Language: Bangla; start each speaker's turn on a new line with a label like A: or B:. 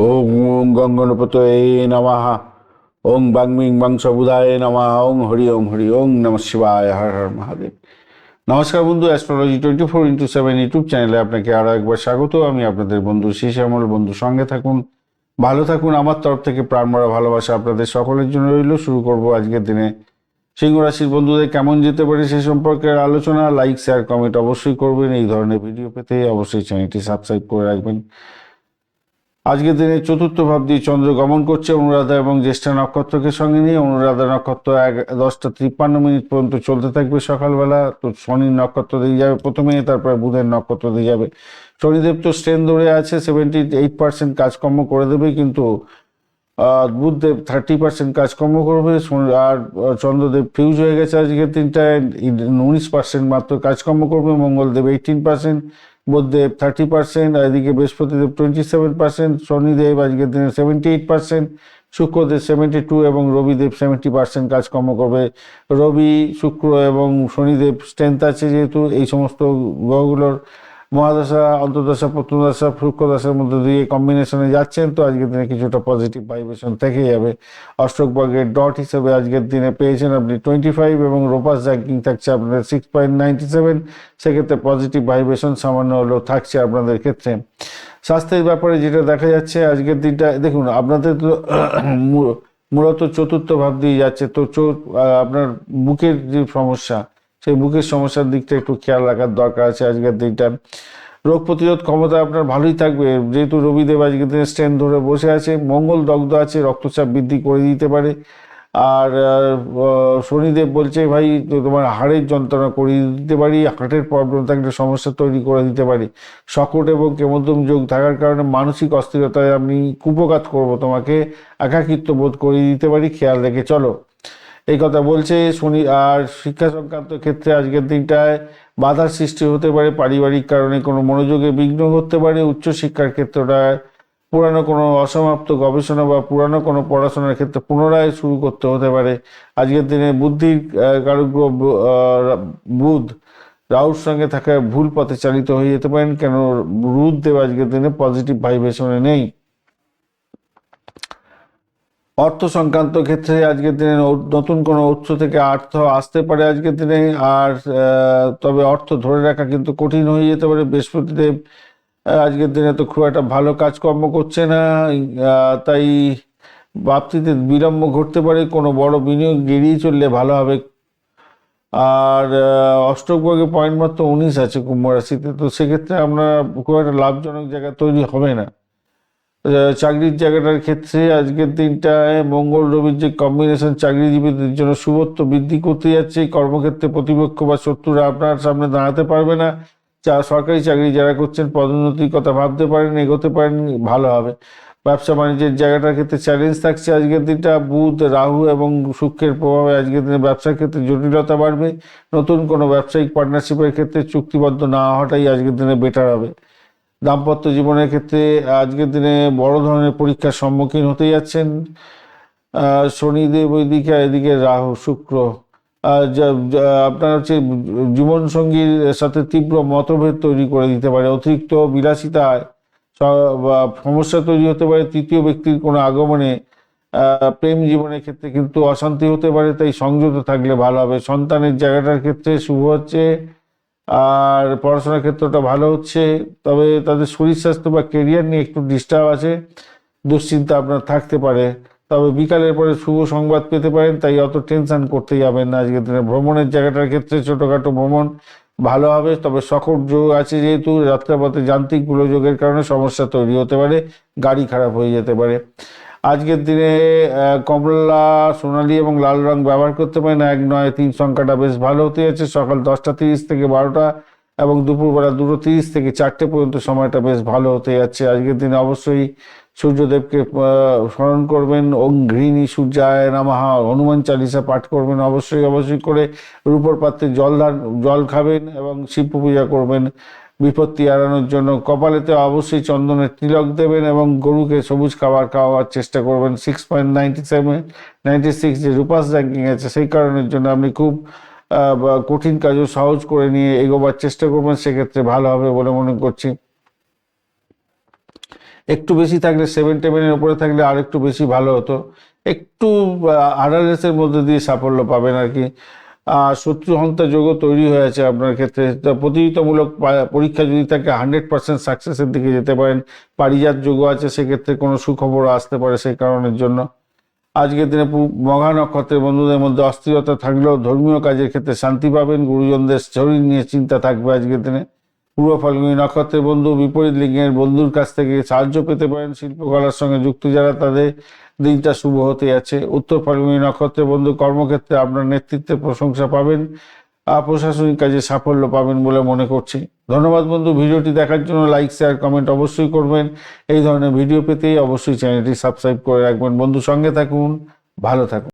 A: ওং গঙ্গনপতয়ে নমঃ। ওং বাং মিং বাং সবুধায় নমঃ। ওং হরি ওং নমঃ শিবায়। হর হর মহাদেব। নমস্কার বন্ধু, অ্যাস্ট্রোলজি 24x7 ইউটিউব চ্যানেলে আপনাকে আরও একবার স্বাগত। আমি আপনাদের বন্ধু শ্যামল। বন্ধু সঙ্গে থাকুন, ভালো থাকুন। আমার তরফ থেকে প্রাণভরা ভালোবাসা আপনাদের সকলের জন্য রইল। শুরু করব আজকের দিনে সিংহ রাশির বন্ধুদের কেমন যেতে পারে সে সম্পর্কে আলোচনা। লাইক, শেয়ার, কমেন্ট অবশ্যই করবেন। এই ধরনের ভিডিও পেতে অবশ্যই চ্যানেলটি সাবস্ক্রাইব করে রাখবেন। আজকের দিনে চতুর্থ ভাব দিয়ে চন্দ্র গমন করছে অনুরাধা এবং জ্যেষ্ঠা নক্ষত্রকে সঙ্গে নিয়ে। অনুরাধা নক্ষত্র 10টা 53 পর্যন্ত চলতে থাকবে সকালবেলা। তো শনির নক্ষত্র দিয়ে যাবে প্রথমে, তারপরে বুধের নক্ষত্র দিয়ে যাবে। শনিদেব তো স্ট্রেন ধরে আছে, 78% কাজকর্ম করে দেবে, কিন্তু বুধদেব 30% কাজকর্ম করবে। আর চন্দ্রদেব ফিউজ হয়ে গেছে আজকের দিনটায়, 19% মাত্র কাজকর্ম করবে। মঙ্গলদেব 18%, বুধদেব 30%, আর এদিকে বৃহস্পতিদেব 27%, শনিদেব আজকের দিনে 78%, শুক্রদেব 72 এবং রবিদেব 70% কাজকর্ম করবে। রবি, শুক্র এবং শনিদেব স্ট্রেংথ আছে, যেহেতু এই সমস্ত গ্রহগুলোর মহাদশা, অন্তর্দশা, প্রত্নদশা, শুক্রদশার মধ্যে দিয়ে কম্বিনেশনে যাচ্ছেন, তো আজকের দিনে কিছুটা পজিটিভ ভাইব্রেশন থেকে যাবে। অষ্টক বর্গের ডট হিসেবে আজকের দিনে পেয়েছেন আপনি 25 এবং রোপাস র্যাঙ্কিং থাকছে আপনাদের 6.97। সেক্ষেত্রে পজিটিভ ভাইব্রেশন সামান্য হলেও থাকছে আপনাদের ক্ষেত্রে। স্বাস্থ্যের ব্যাপারে যেটা দেখা যাচ্ছে আজকের দিনটা, দেখুন আপনাদের তো মূলত চতুর্থ ভাব দিয়ে যাচ্ছে, তো আপনার বুকের যে সমস্যা, সেই বুকের সমস্যার দিকটা একটু খেয়াল রাখার দরকার আছে আজকের দিনটা। রোগ প্রতিরোধ ক্ষমতা আপনার ভালোই থাকবে, যেহেতু রবিদেব আজকের দিনে স্ট্রেন ধরে বসে আছে। মঙ্গল দগ্ধ আছে, রক্তচাপ বৃদ্ধি করে দিতে পারে। আর শনিদেব বলছে ভাই তোমার হাড়ের যন্ত্রণা করিয়ে দিতে পারি, হার্টের প্রবলেম থাকলে সমস্যা তৈরি করে দিতে পারি। শকট এবং কেমোদ্যম যোগ থাকার কারণে মানসিক অস্থিরতায় আমি কুপঘাত করব, তোমাকে একাকিত্ব বোধ করিয়ে দিতে পারি, খেয়াল রেখে চলো, এই কথা বলছে শনি। আর শিক্ষা সংক্রান্ত ক্ষেত্রে আজকের দিনটায় বাধার সৃষ্টি হতে পারে, পারিবারিক কারণে কোনো মনোযোগে বিঘ্ন ঘটতে পারে। উচ্চশিক্ষার ক্ষেত্রটায় পুরানো কোনো অসমাপ্ত গবেষণা বা পুরানো কোনো পড়াশোনার ক্ষেত্রে পুনরায় শুরু করতে হতে পারে। আজকের দিনে বুদ্ধির কারগ্রহ বুধ রাহুর সঙ্গে থাকায় ভুল পথে চালিত হয়ে যেতে পারেন, কেন বুধদেব আজকের দিনে পজিটিভ ভাইব্রেশনে নেই। অর্থ সংক্রান্ত ক্ষেত্রে আজকের দিনে নতুন কোনো উৎস থেকে অর্থ আসতে পারে আজকের দিনে। আর তবে অর্থ ধরে রাখা কিন্তু কঠিন হয়ে যেতে পারে। বৃহস্পতিদেব আজকের দিনে তো খুব একটা ভালো কাজকর্ম করছে না, তাই প্রাপ্তিতে বিলম্ব ঘটতে পারে। কোনো বড় বিনিয়োগ এড়িয়ে চললে ভালো হবে। আর অষ্টক ভাগে পয়েন্ট মাত্র 19 আছে কুম্ভ রাশিতে, তো সেক্ষেত্রে আমরা খুব একটা লাভজনক জায়গা তৈরি হবে না। চাকরির জায়গাটার ক্ষেত্রে আজকের দিনটায় মঙ্গল রবির যে কম্বিনেশন চাকরিজীবীদের জন্য শুভত্ব বৃদ্ধি করতে যাচ্ছে। কর্মক্ষেত্রে প্রতিপক্ষ বা শত্রুরা আপনার সামনে দাঁড়াতে পারবে না। সরকারি চাকরি যারা করছেন পদোন্নতির কথা ভাবতে পারেন, এগোতে পারেন, ভালো হবে। ব্যবসা বাণিজ্যের জায়গাটার ক্ষেত্রে চ্যালেঞ্জ থাকছে আজকের দিনটা। বুধ, রাহু এবং শুক্রের প্রভাবে আজকের দিনে ব্যবসার ক্ষেত্রে জটিলতা বাড়বে। নতুন কোনো ব্যবসায়িক পার্টনারশিপের ক্ষেত্রে চুক্তিবদ্ধ না হওয়াটাই আজকের দিনে বেটার হবে। দাম্পত্য জীবনের ক্ষেত্রে আজকের দিনে বড় ধরনের পরীক্ষার সম্মুখীন হতে যাচ্ছেন। শনিদেব ওইদিকে, এদিকে রাহু শুক্র আপনার হচ্ছে জীবনসঙ্গীর সাথে তীব্র মতভেদ তৈরি করে দিতে পারে। অতিরিক্ত বিলাসিতায় সমস্যা তৈরি হতে পারে। তৃতীয় ব্যক্তির কোনো আগমনে প্রেম জীবনের ক্ষেত্রে কিন্তু অশান্তি হতে পারে, তাই সংযত থাকলে ভালো হবে। সন্তানের জায়গাটার ক্ষেত্রে শুভ হচ্ছে, আর পড়াশোনার ক্ষেত্রটা ভালো হচ্ছে। তবে তাদের শরীর স্বাস্থ্য বা কেরিয়ার নিয়ে একটু ডিস্টার্ব আছে, দুশ্চিন্তা আপনার থাকতে পারে। তবে বিকালের পরে শুভ সংবাদ পেতে পারেন, তাই অত টেনশন করতে যাবেন না আজকের দিনে। ভ্রমণের জায়গাটার ক্ষেত্রে ছোটোখাটো ভ্রমণ ভালো হবে, তবে সকট যোগ আছে, যেহেতু যাত্রাপথে যান্ত্রিক গোলযোগের কারণে সমস্যা তৈরি হতে পারে, গাড়ি খারাপ হয়ে যেতে পারে। আজকের দিনে কমলা, সোনালী এবং লাল রং ব্যবহার করতে পারেন। 1, 9, 3 সংখ্যাটা বেশ ভালো হতে যাচ্ছে। সকাল 10টা 30 থেকে 12টা এবং দুপুরবেলা 2টো 30 থেকে 4টে পর্যন্ত সময়টা বেশ ভালো হতে যাচ্ছে। আজকের দিনে অবশ্যই সূর্যদেবকে স্মরণ করবেন। ওং ঘৃণী সূর্যায় নমঃ হনুমান চালিসা পাঠ করবেন অবশ্যই করে। রূপোর পাত্রে জল খাবেন এবং শিব পূজা করবেন বিপত্তি এড়ানোর জন্য। কপালেতে অবশ্যই চন্দনের তিলক দেবেন এবং গরুকে সবুজ খাবার খাওয়ার চেষ্টা করবেন। 6.96 যে রূপাস র্যাঙ্কিং আছে, সেই কারণের জন্য আপনি খুব কঠিন কাজও সহজ করে নিয়ে এগোবার চেষ্টা করবেন, সেক্ষেত্রে ভালো হবে বলে মনে করছি। একটু বেশি থাকলে 7-10-এর উপরে থাকলে আর একটু বেশি ভালো হতো। একটু আড়ালেসের মধ্যে দিয়ে সাফল্য পাবেন আর কি। শত্রু হন্তা যোগও তৈরি হয়েছে আপনার ক্ষেত্রে। তো প্রতিযোগিতামূলক পরীক্ষা যদি থাকে 100% সাকসেসের দিকে যেতে পারেন। পারিজাত যোগও আছে, সেক্ষেত্রে কোনো সুখবরও আসতে পারে সেই কারণের জন্য। আজকের দিনে মঘা নক্ষত্রের বন্ধুদের মধ্যে অস্থিরতা থাকলেও ধর্মীয় কাজের ক্ষেত্রে শান্তি পাবেন। গুরুজনদের শরীর নিয়ে চিন্তা থাকবে আজকের দিনে। পূর্ব ফাল্গুনী নক্ষত্রের বন্ধু বিপরীত লিঙ্গের বন্ধুর কাছ থেকে সাহায্য পেতে পারেন। শিল্পকলার সঙ্গে যুক্ত যারা, তাদের দিনটা শুভ হতে যাচ্ছে। উত্তর ফাল্গুনী নক্ষত্রের বন্ধু কর্মক্ষেত্রে আপনার নেতৃত্বের প্রশংসা পাবেন। প্রশাসনিক কাজে সাফল্য পাবেন বলে মনে করছি। ধন্যবাদ বন্ধু, ভিডিওটি দেখার জন্য লাইক, শেয়ার, কমেন্ট অবশ্যই করবেন। এই ধরনের ভিডিও পেতেই অবশ্যই চ্যানেলটি সাবস্ক্রাইব করে রাখবেন। বন্ধু, সঙ্গে থাকুন, ভালো থাকুন।